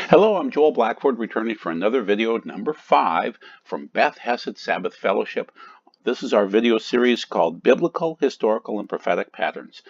Hello, I'm Joel Blackford, returning for another video, number 5, from Beth Hesed Sabbath Fellowship. This is our video series called Biblical, Historical, and Prophetic Patterns.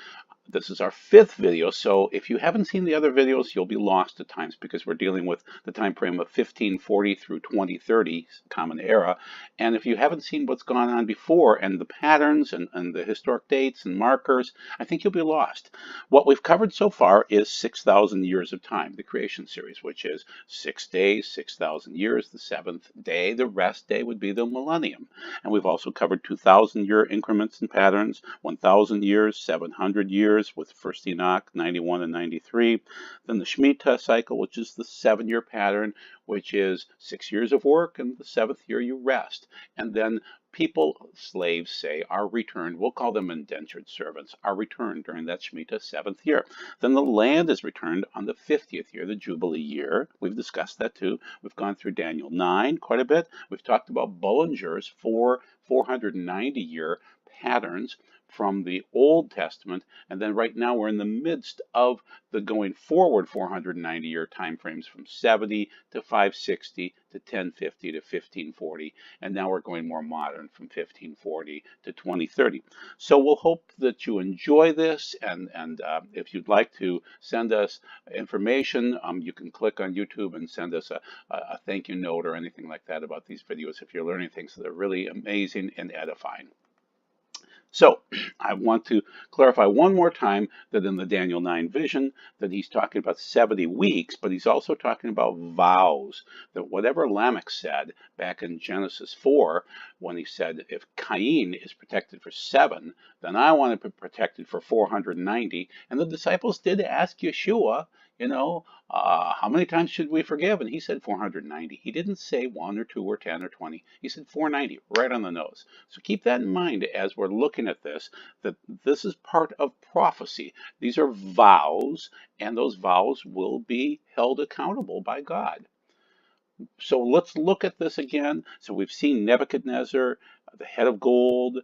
This is our 5th video, so if you haven't seen the other videos, you'll be lost at times because we're dealing with the time frame of 1540 through 2030, Common Era. And if you haven't seen what's gone on before and the patterns and the historic dates and markers, I think you'll be lost. What we've covered so far is 6,000 years of time, the creation series, which is 6 days, 6,000 years. The 7th day, the rest day, would be the millennium. And we've also covered 2,000-year increments and patterns, 1,000 years, 700 years, with First Enoch 91 and 93. Then the Shemitah cycle, which is the 7-year pattern, which is 6 years of work, and the 7th year you rest. And then people, slaves say, are returned. We'll call them indentured servants, are returned during that Shemitah 7th year. Then the land is returned on the 50th year, the Jubilee year. We've discussed that too. We've gone through Daniel 9 quite a bit. We've talked about Bullinger's 490-year patterns from the Old Testament, and then right now we're in the midst of the going forward 490-year time frames from 70 to 560 to 1050 to 1540, and now we're going more modern from 1540 to 2030. So we'll hope that you enjoy this, and if you'd like to send us information, you can click on YouTube and send us a thank you note or anything like that about these videos if you're learning things that are really amazing and edifying. So I want to clarify one more time that in the Daniel 9 vision that he's talking about 70 weeks, but he's also talking about vows, that whatever Lamech said back in Genesis 4, when he said, if Cain is protected for 7, then I want to be protected for 490. And the disciples did ask Yeshua, how many times should we forgive? And he said 490. He didn't say 1 or 2 or 10 or 20. He said 490, right on the nose. So keep that in mind as we're looking at this, that this is part of prophecy. These are vows, and those vows will be held accountable by God. So let's look at this again. So we've seen Nebuchadnezzar, the head of gold,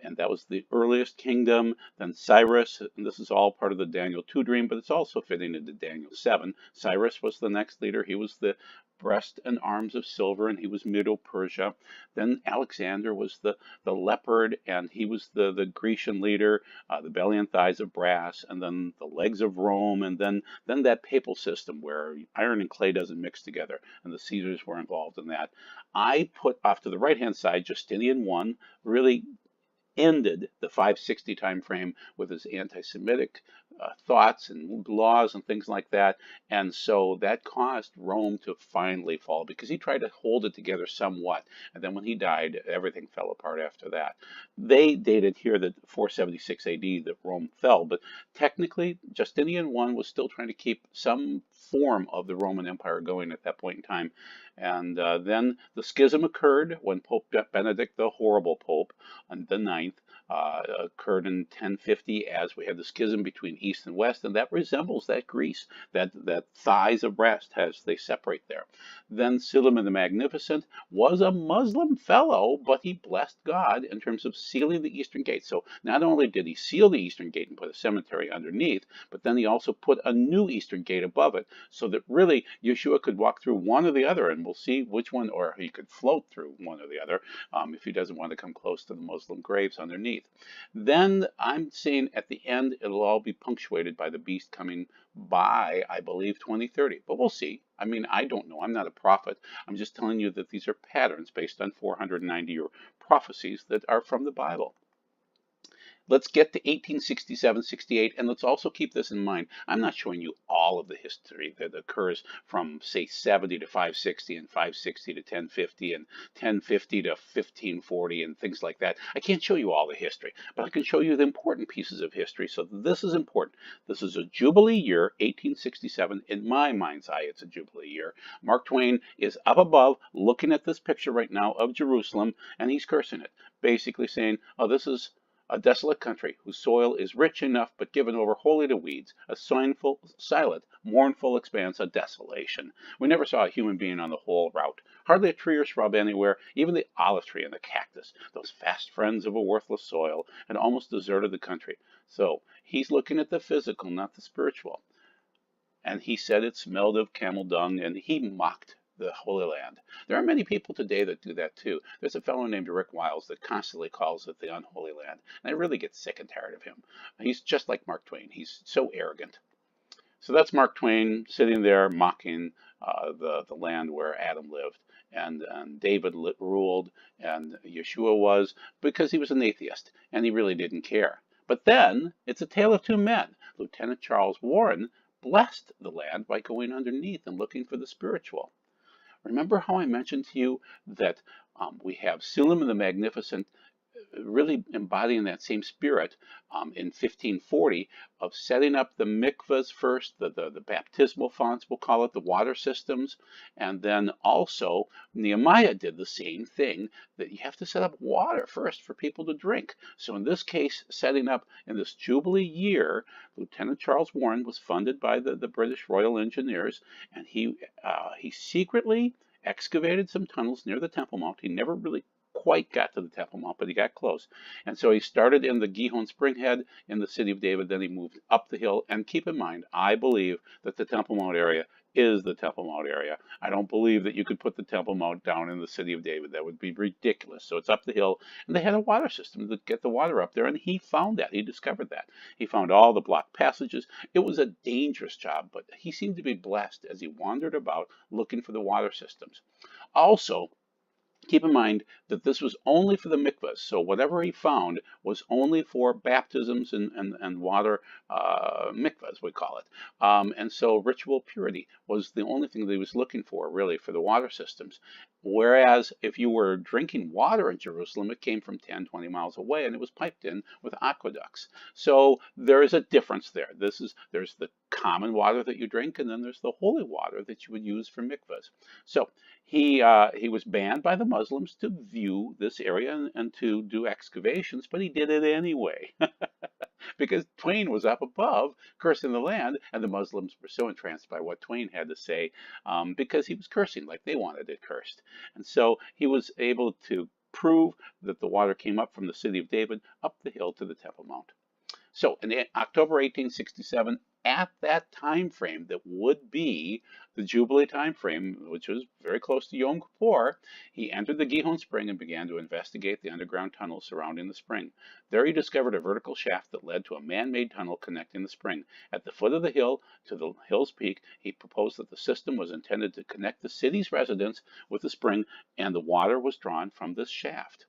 and that was the earliest kingdom. Then Cyrus, and this is all part of the Daniel 2 dream, but it's also fitting into Daniel 7. Cyrus was the next leader. He was the breast and arms of silver, and he was Medo-Persia. Then Alexander was the leopard, and he was the Grecian leader, the belly and thighs of brass, and then the legs of Rome, and then that papal system where iron and clay doesn't mix together, and the Caesars were involved in that. I put off to the right-hand side Justinian 1, really ended the 560 time frame with his anti-Semitic thoughts and laws and things like that, and so that caused Rome to finally fall because he tried to hold it together somewhat, and then when he died, everything fell apart after that. They dated here that 476 AD that Rome fell, but technically Justinian I was still trying to keep some form of the Roman Empire going at that point in time. And then the schism occurred when Pope Benedict, the horrible Pope, on the 9th, occurred in 1050 as we had the schism between East and West, and that resembles that Greece, that thighs of brass as they separate there. Then Suleiman the Magnificent was a Muslim fellow, but he blessed God in terms of sealing the Eastern Gate. So not only did he seal the Eastern Gate and put a cemetery underneath, but then he also put a new Eastern Gate above it, so that really Yeshua could walk through one or the other, and we'll see which one, or he could float through one or the other if he doesn't want to come close to the Muslim graves underneath. Then I'm seeing at the end it'll all be punctuated by the beast coming by, I believe, 2030. But we'll see. I mean, I don't know. I'm not a prophet. I'm just telling you that these are patterns based on 490-year prophecies that are from the Bible. Let's get to 1867-68, and let's also keep this in mind. I'm not showing you all of the history that occurs from, say, 70 to 560 and 560 to 1050 and 1050 to 1540 and things like that. I can't show you all the history, but I can show you the important pieces of history. So this is important. This is a Jubilee year, 1867. In my mind's eye, it's a Jubilee year. Mark Twain is up above looking at this picture right now of Jerusalem, and he's cursing it, basically saying, oh, this is a desolate country whose soil is rich enough but given over wholly to weeds, a silent, mournful expanse of desolation. We never saw a human being on the whole route. Hardly a tree or shrub anywhere, even the olive tree and the cactus, those fast friends of a worthless soil, had almost deserted the country. So he's looking at the physical, not the spiritual. And he said it smelled of camel dung, and he mocked the Holy Land. There are many people today that do that too. There's a fellow named Rick Wiles that constantly calls it the unholy land, and I really get sick and tired of him. He's just like Mark Twain. He's so arrogant. So that's Mark Twain sitting there mocking the land where Adam lived and David ruled and Yeshua was, because he was an atheist and he really didn't care. But then it's a tale of two men. Lieutenant Charles Warren blessed the land by going underneath and looking for the spiritual. Remember how I mentioned to you that we have Suleiman the Magnificent really embodying that same spirit in 1540 of setting up the mikvahs first, the baptismal fonts, we'll call it, the water systems, and then also Nehemiah did the same thing, that you have to set up water first for people to drink. So in this case, setting up in this Jubilee year, Lieutenant Charles Warren was funded by the British Royal Engineers, and he secretly excavated some tunnels near the Temple Mount. He never really quite got to the Temple Mount, but he got close. And so he started in the Gihon Springhead in the city of David, then he moved up the hill. And keep in mind, I believe that the Temple Mount area is the Temple Mount area. I don't believe that you could put the Temple Mount down in the city of David. That would be ridiculous. So it's up the hill, and they had a water system to get the water up there, and he found that. He discovered that. He found all the blocked passages. It was a dangerous job, but he seemed to be blessed as he wandered about looking for the water systems. Also, keep in mind that this was only for the mikvahs, so whatever he found was only for baptisms and water mikvahs, we call it. And so ritual purity was the only thing that he was looking for, really, for the water systems. Whereas if you were drinking water in Jerusalem, it came from 10, 20 miles away, and it was piped in with aqueducts. So there is a difference there. There's the common water that you drink, and then there's the holy water that you would use for mikvahs. So he was banned by the Muslims to view this area and to do excavations, but he did it anyway. Because Twain was up above cursing the land, and the Muslims were so entranced by what Twain had to say because he was cursing like they wanted it cursed. And so he was able to prove that the water came up from the city of David up the hill to the Temple Mount. So in October 1867, at that time frame that would be the Jubilee time frame, which was very close to Yom Kippur, he entered the Gihon Spring and began to investigate the underground tunnels surrounding the spring. There he discovered a vertical shaft that led to a man-made tunnel connecting the spring. At the foot of the hill to the hill's peak, he proposed that the system was intended to connect the city's residents with the spring, and the water was drawn from this shaft.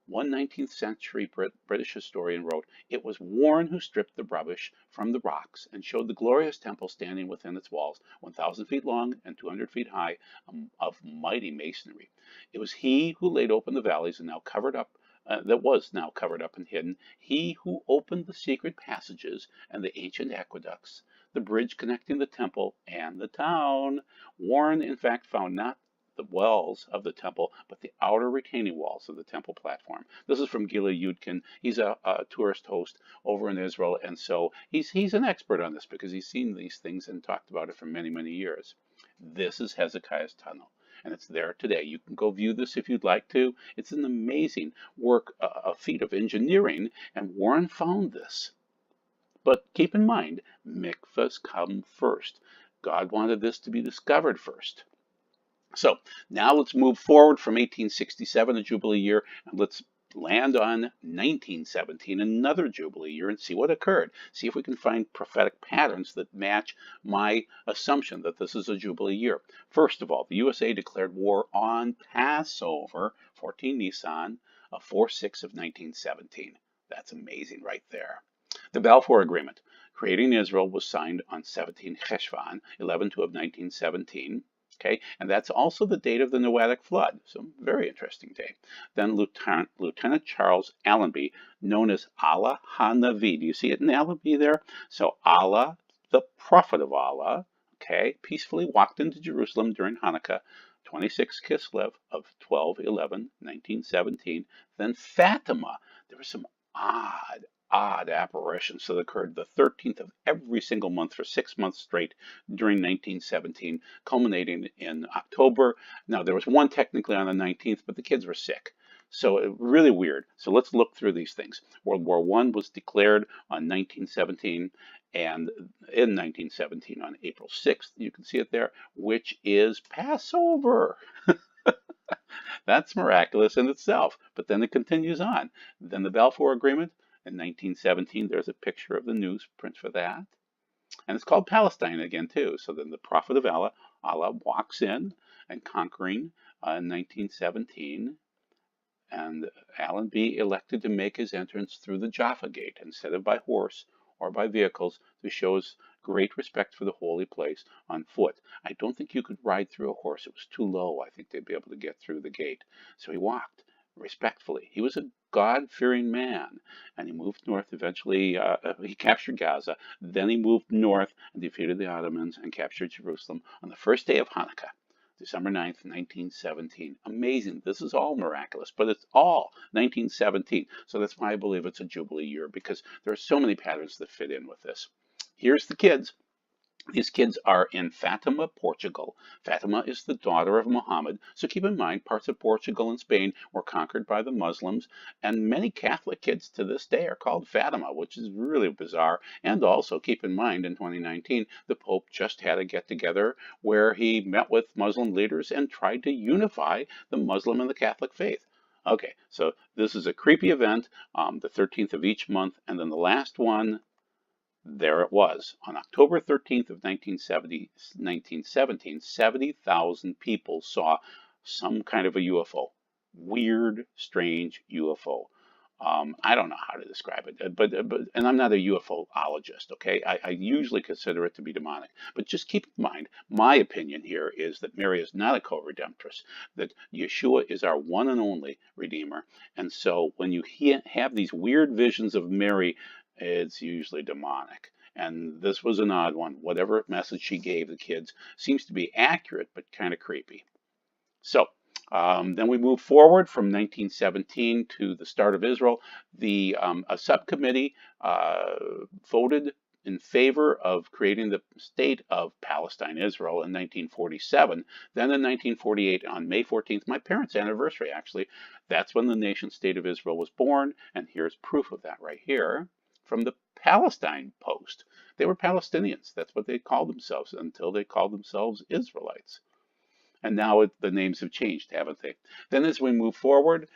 One 19th century British historian wrote, "It was Warren who stripped the rubbish from the rocks and showed the glorious temple standing within its walls, 1,000 feet long and 200 feet high, of mighty masonry. It was he who laid open the valleys and now covered up that was now covered up and hidden, he who opened the secret passages and the ancient aqueducts, the bridge connecting the temple and the town." Warren, in fact, found not the wells of the temple, but the outer retaining walls of the temple platform. This is from Gila Yudkin. He's a tourist host over in Israel, and so he's an expert on this because he's seen these things and talked about it for many, many years. This is Hezekiah's tunnel, and it's there today. You can go view this if you'd like to. It's an amazing work, a feat of engineering, and Warren found this. But keep in mind, mikvahs come first. God wanted this to be discovered first. So now let's move forward from 1867, a Jubilee year, and let's land on 1917, another Jubilee year, and see what occurred. See if we can find prophetic patterns that match my assumption that this is a Jubilee year. First of all, the USA declared war on Passover, 14 Nisan, 4/6 of 1917. That's amazing right there. The Balfour Agreement, creating Israel, was signed on 17 Cheshvan, 11/2 of 1917. Okay, and that's also the date of the Noahic flood, so very interesting day. Then Lieutenant Charles Allenby, known as Allah haNavi. Do you see it in Allenby there? So Allah, the prophet of Allah, okay, peacefully walked into Jerusalem during Hanukkah, 26 Kislev of 12/11/1917. Then Fatima, there were some odd apparitions that occurred the 13th of every single month for 6 months straight during 1917, culminating in October. Now, there was one technically on the 19th, but the kids were sick. So really weird. So let's look through these things. World War I was declared on 1917, And in 1917, on April 6th, you can see it there, which is Passover. That's miraculous in itself. But then it continues on. Then the Balfour Agreement in 1917, there's a picture of the newsprint for that. And it's called Palestine again, too. So then the prophet of Allah, Allah walks in and conquering in 1917. And Allenby elected to make his entrance through the Jaffa Gate instead of by horse or by vehicles to show his great respect for the holy place on foot. I don't think you could ride through a horse. It was too low. I think they'd be able to get through the gate. So he walked respectfully. He was a God-fearing man, and he moved north. Eventually, he captured Gaza. Then he moved north and defeated the Ottomans and captured Jerusalem on the first day of Hanukkah. December 9th, 1917. Amazing. This is all miraculous, but it's all 1917. So that's why I believe it's a Jubilee year, because there are so many patterns that fit in with this. Here's the kids. These kids are in Fatima, Portugal. Fatima is the daughter of Muhammad. So keep in mind, parts of Portugal and Spain were conquered by the Muslims, and many Catholic kids to this day are called Fatima, which is really bizarre. And also keep in mind, in 2019, the Pope just had a get-together where he met with Muslim leaders and tried to unify the Muslim and the Catholic faith. Okay, so this is a creepy event, the 13th of each month, and then the last one, there it was. On October 13th of 1917, 70,000 people saw some kind of a UFO. Weird, strange UFO. I don't know how to describe it, and I'm not a UFOologist, okay? I usually consider it to be demonic. But just keep in mind, my opinion here is that Mary is not a co-redemptress, that Yeshua is our one and only Redeemer. And so when you have these weird visions of Mary, it's usually demonic. And this was an odd one. Whatever message she gave the kids seems to be accurate, but kind of creepy. So then we move forward from 1917 to the start of Israel. A subcommittee voted in favor of creating the state of Palestine, Israel, in 1947. Then in 1948, on May 14th, my parents' anniversary, actually, that's when the nation state of Israel was born. And here's proof of that right here from the Palestine Post. They were Palestinians. That's what they called themselves until they called themselves Israelites. And now the names have changed, haven't they? Then as we move forward,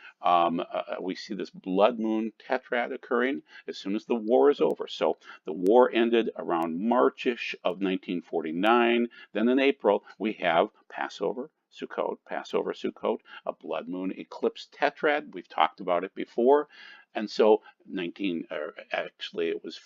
we see this blood moon tetrad occurring as soon as the war is over. So the war ended around March-ish of 1949. Then in April, we have Passover, Sukkot, a blood moon eclipse tetrad. We've talked about it before. And so it was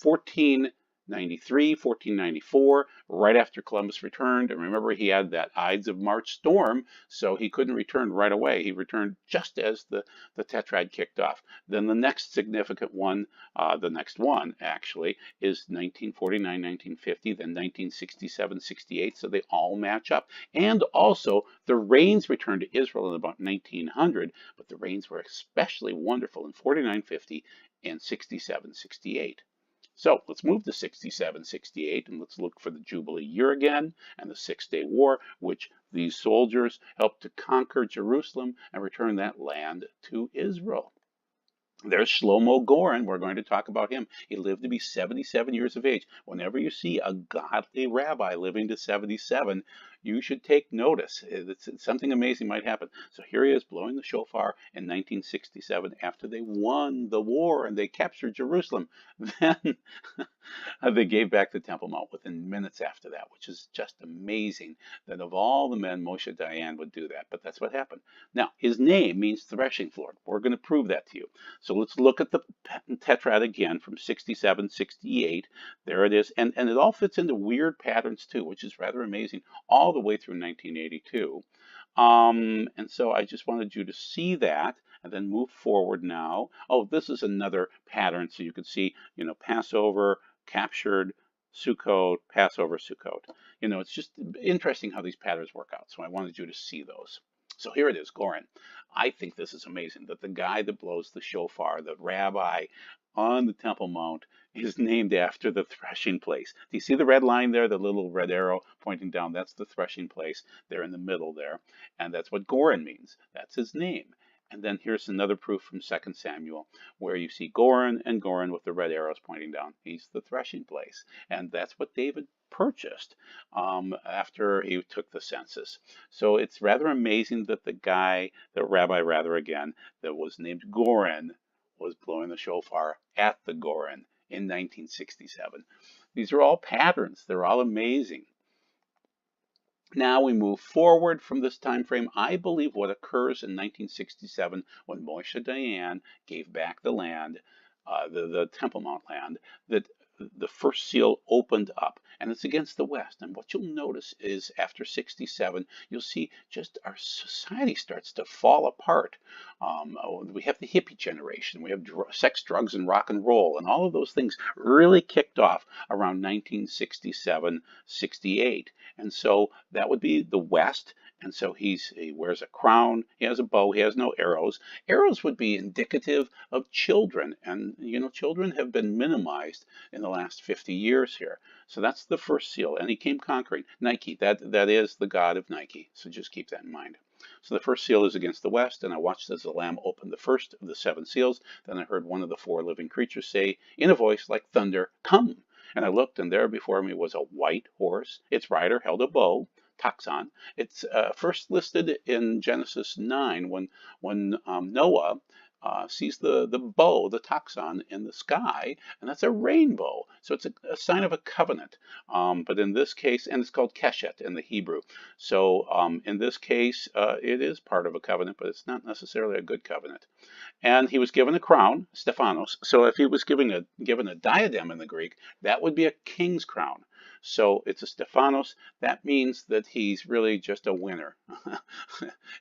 1494, right after Columbus returned. And remember, he had that Ides of March storm, so he couldn't return right away. He returned just as the Tetrad kicked off. Then the next significant one, the next one actually, is 1949, 1950, then 1967, 68, so they all match up. And also, the rains returned to Israel in about 1900, but the rains were especially wonderful in 49, 50, and 67, 68. So let's move to 67, 68, and let's look for the Jubilee year again and the Six-Day War, which these soldiers helped to conquer Jerusalem and return that land to Israel. There's Shlomo Goren. We're going to talk about him. He lived to be 77 years of age. Whenever you see a godly rabbi living to 77, you should take notice. Something amazing might happen. So here he is blowing the shofar in 1967 after they won the war and they captured Jerusalem. Then they gave back the Temple Mount within minutes after that, which is just amazing that of all the men, Moshe Dayan would do that. But that's what happened. Now, his name means threshing floor. We're going to prove that to you. So let's look at the Tetrad again from 67, 68. There it is. And it all fits into weird patterns too, which is rather amazing, all the way through 1982. And so I just wanted you to see that and then move forward now. Oh, this is another pattern. So you can see, Passover, captured, Sukkot, Passover, Sukkot. It's just interesting how these patterns work out. So I wanted you to see those. So here it is, Goren. I think this is amazing that the guy that blows the shofar, the rabbi on the Temple Mount, is named after the threshing place. Do you see the red line there, the little red arrow pointing down? That's the threshing place there in the middle there. And that's what Goren means. That's his name. And then here's another proof from 2 Samuel, where you see Goren and Goren with the red arrows pointing down. He's the threshing place. And that's what David purchased after he took the census. So it's rather amazing that the rabbi again, that was named Goren, was blowing the shofar at the Goren in 1967. These are all patterns. They're all amazing. Now we move forward from this time frame. I believe what occurs in 1967 when Moshe Dayan gave back the land, the Temple Mount land, that the first seal opened up, and it's against the west. And what you'll notice is after 67, you'll see just our society starts to fall apart. We have the hippie generation, we have sex, drugs, and rock and roll, and all of those things really kicked off around 1967, 68. And so that would be the west. And so he wears a crown, he has a bow, he has no arrows. Arrows would be indicative of children, and children have been minimized in the last 50 years here. So that's the first seal, and he came conquering. Nike, that is the god of Nike, so just keep that in mind. So the first seal is against the west, and I watched as the Lamb opened the first of the 7 seals. Then I heard one of the 4 living creatures say, in a voice like thunder, "Come!" And I looked, and there before me was a white horse. Its rider held a bow, taxon. It's first listed in Genesis 9 when Noah sees the bow, the taxon, in the sky, and that's a rainbow. So it's a sign of a covenant. But in this case, and it's called Chesed in the Hebrew. So in this case, it is part of a covenant, but it's not necessarily a good covenant. And he was given a crown, Stephanos. So if he was given a diadem in the Greek, that would be a king's crown. So it's a Stephanos. That means that he's really just a winner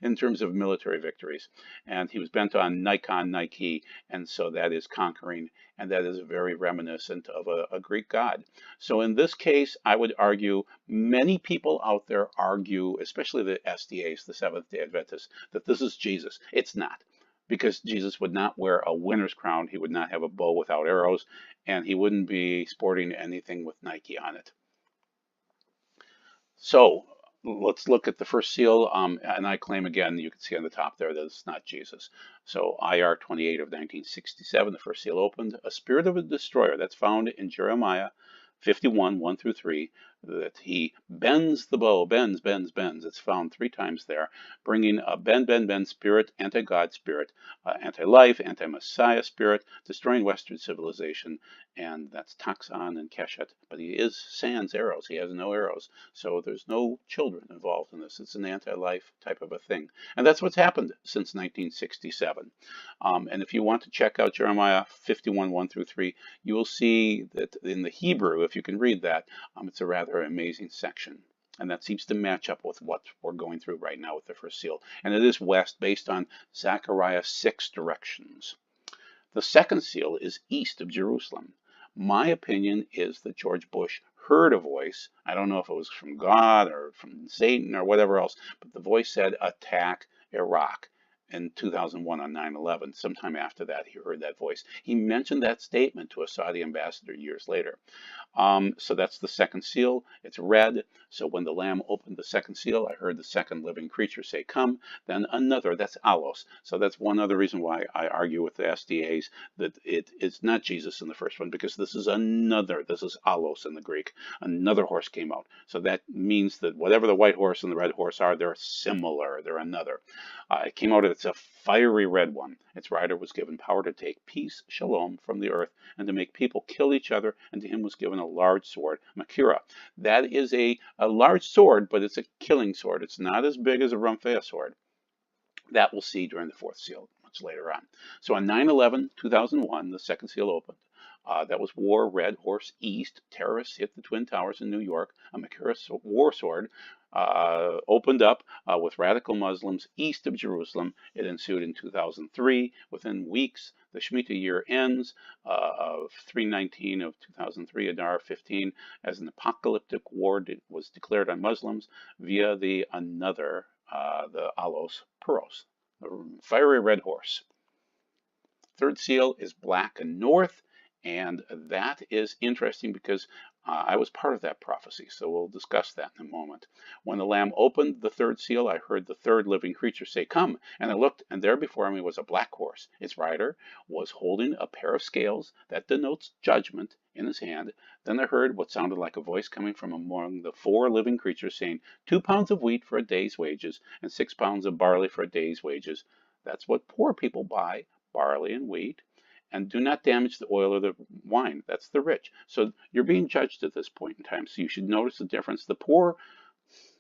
in terms of military victories. And he was bent on Nikon, Nike, and so that is conquering, and that is very reminiscent of a Greek god. So in this case, I would argue, many people out there argue, especially the SDAs, the Seventh-day Adventists, that this is Jesus. It's not. Because Jesus would not wear a winner's crown, he would not have a bow without arrows, and he wouldn't be sporting anything with Nike on it. So let's look at the first seal, and I claim again, you can see on the top there that it's not Jesus. So IR 28 of 1967, the first seal opened, a spirit of a destroyer. That's found in Jeremiah 51, 1 through 3, that he bends the bow, bends. It's found 3 times there, bringing a bend spirit, anti-God spirit, anti-life, anti-Messiah spirit, destroying Western civilization, and that's Taxon and Keshet. But he is sans arrows. He has no arrows, so there's no children involved in this. It's an anti-life type of a thing, and that's what's happened since 1967. And if you want to check out Jeremiah 51, 1 through 3, you will see that in the Hebrew, if you can read that, it's a rather amazing section. And that seems to match up with what we're going through right now with the first seal. And it is west based on Zechariah 6 directions. The second seal is east of Jerusalem. My opinion is that George Bush heard a voice. I don't know if it was from God or from Satan or whatever else, but the voice said, attack Iraq. In 2001 on 9/11, sometime after that, he heard that voice. He mentioned that statement to a Saudi ambassador years later. So that's the second seal. It's red. So when the Lamb opened the second seal, I heard the second living creature say, come. Then another, that's allos. So that's one other reason why I argue with the SDAs that it is not Jesus in the first one, because this is another. This is allos in the Greek. Another horse came out. So that means that whatever the white horse and the red horse are, they're similar. They're another. It came out, it's a fiery red one. Its rider was given power to take peace, shalom, from the earth, and to make people kill each other, and to him was given a large sword, Makira. That is a large sword, but it's a killing sword. It's not as big as a Rumphea sword. That we'll see during the fourth seal, much later on. So on 9/11, 2001, the second seal opened. That was War Red Horse East. Terrorists hit the Twin Towers in New York. A Makira war sword opened up with radical Muslims east of Jerusalem. It ensued in 2003. Within weeks, the Shemitah year ends of 3/19 of 2003, Adar 15, as an apocalyptic war was declared on Muslims via the Alos Puros, the fiery red horse. Third seal is black and north. And that is interesting because I was part of that prophecy, so we'll discuss that in a moment. When the Lamb opened the third seal, I heard the third living creature say, "Come." And I looked, and there before me was a black horse. Its rider was holding a pair of scales that denotes judgment in his hand. Then I heard what sounded like a voice coming from among the four living creatures saying, 2 pounds of wheat for a day's wages, and 6 pounds of barley for a day's wages. That's what poor people buy, barley and wheat. And do not damage the oil or the wine. That's the rich. So you're being judged at this point in time. So you should notice the difference. The poor,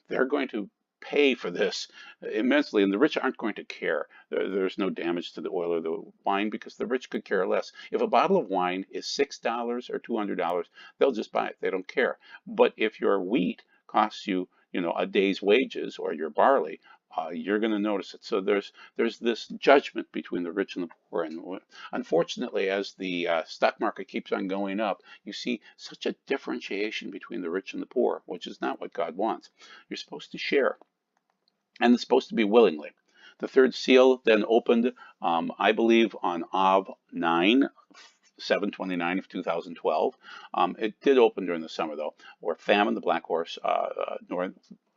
they're going to pay for this immensely, and the rich aren't going to care. There's no damage to the oil or the wine because the rich could care less. If a bottle of wine is $6 or $200, they'll just buy it. They don't care. But if your wheat costs you, a day's wages, or your barley, you're going to notice it. So there's this judgment between the rich and the poor, and unfortunately, as the stock market keeps on going up, you see such a differentiation between the rich and the poor, which is not what God wants. You're supposed to share, and it's supposed to be willingly. The third seal then opened, I believe, on Av 9. 7/29 of 2012. It did open during the summer, though, where famine, the black horse,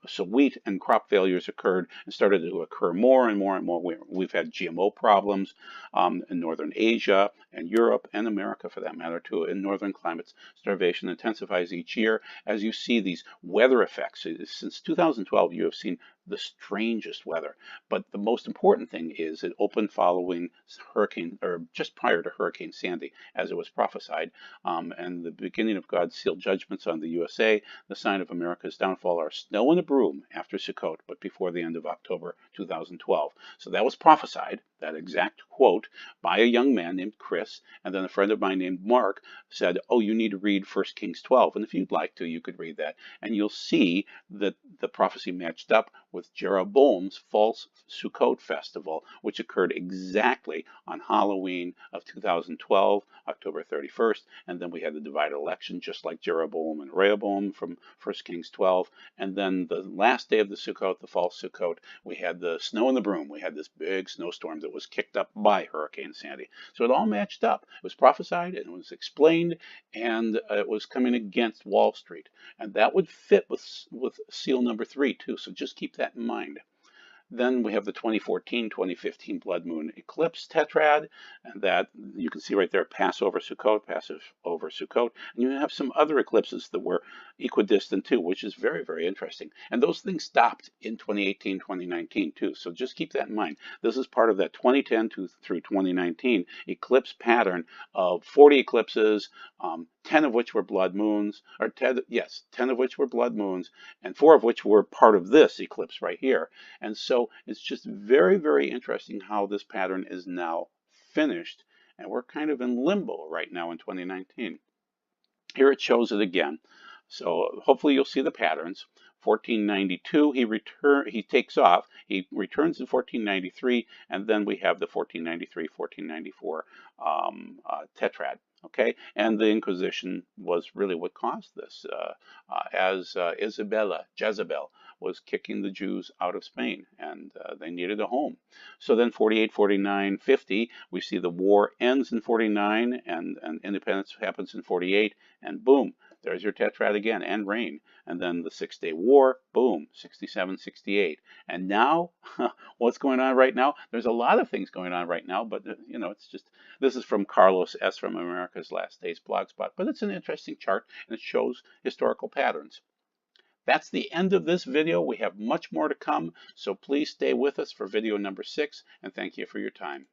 so wheat and crop failures occurred and started to occur more and more and more. We've had GMO problems in northern Asia and Europe and America, for that matter, too. In northern climates, starvation intensifies each year as you see these weather effects. Since 2012, you have seen the strangest weather. But the most important thing is it opened following hurricane, or just prior to Hurricane Sandy, as it was prophesied, and the beginning of God's sealed judgments on the USA. The sign of America's downfall are snow and a broom after Sukkot, but before the end of October 2012. So that was prophesied, that exact quote, by a young man named Chris, and then a friend of mine named Mark said, "Oh, you need to read 1 Kings 12, and if you'd like to, you could read that, and you'll see that the prophecy matched up with Jeroboam's false Sukkot festival, which occurred exactly on Halloween of 2012, October 31st, and then we had the divided election, just like Jeroboam and Rehoboam from 1 Kings 12, and then the last day of the Sukkot, the false Sukkot, we had the snow and the broom. We had this big snowstorm that was kicked up by Hurricane Sandy. So it all matched up. It was prophesied, and it was explained, and it was coming against Wall Street. And that would fit with seal number 3, too, so just keep that in mind. Then we have the 2014-2015 blood moon eclipse tetrad, and that you can see right there, Passover Sukkot, Passover Sukkot, and you have some other eclipses that were equidistant too, which is very, very interesting. And those things stopped in 2018, 2019 too, so just keep that in mind. This is part of that 2010 through 2019 eclipse pattern of 40 eclipses, 10 of which were blood moons, or 10 of which were blood moons, and 4 of which were part of this eclipse right here. And so it's just very, very interesting how this pattern is now finished, and we're kind of in limbo right now in 2019. Here it shows it again. So hopefully you'll see the patterns. 1492, he takes off. He returns in 1493, and then we have the 1493, 1494 Tetrad. Okay, and the Inquisition was really what caused this, as Jezebel was kicking the Jews out of Spain, and they needed a home. So then 48, 49, 50, we see the war ends in 49, and independence happens in 48, and boom, there's your Tetrad again, and rain. And then the 6-Day War, boom, 67, 68. And now, what's going on right now? There's a lot of things going on right now, but, it's just, this is from Carlos S. from America's Last Days blogspot, but it's an interesting chart, and it shows historical patterns. That's the end of this video. We have much more to come, so please stay with us for video number 6, and thank you for your time.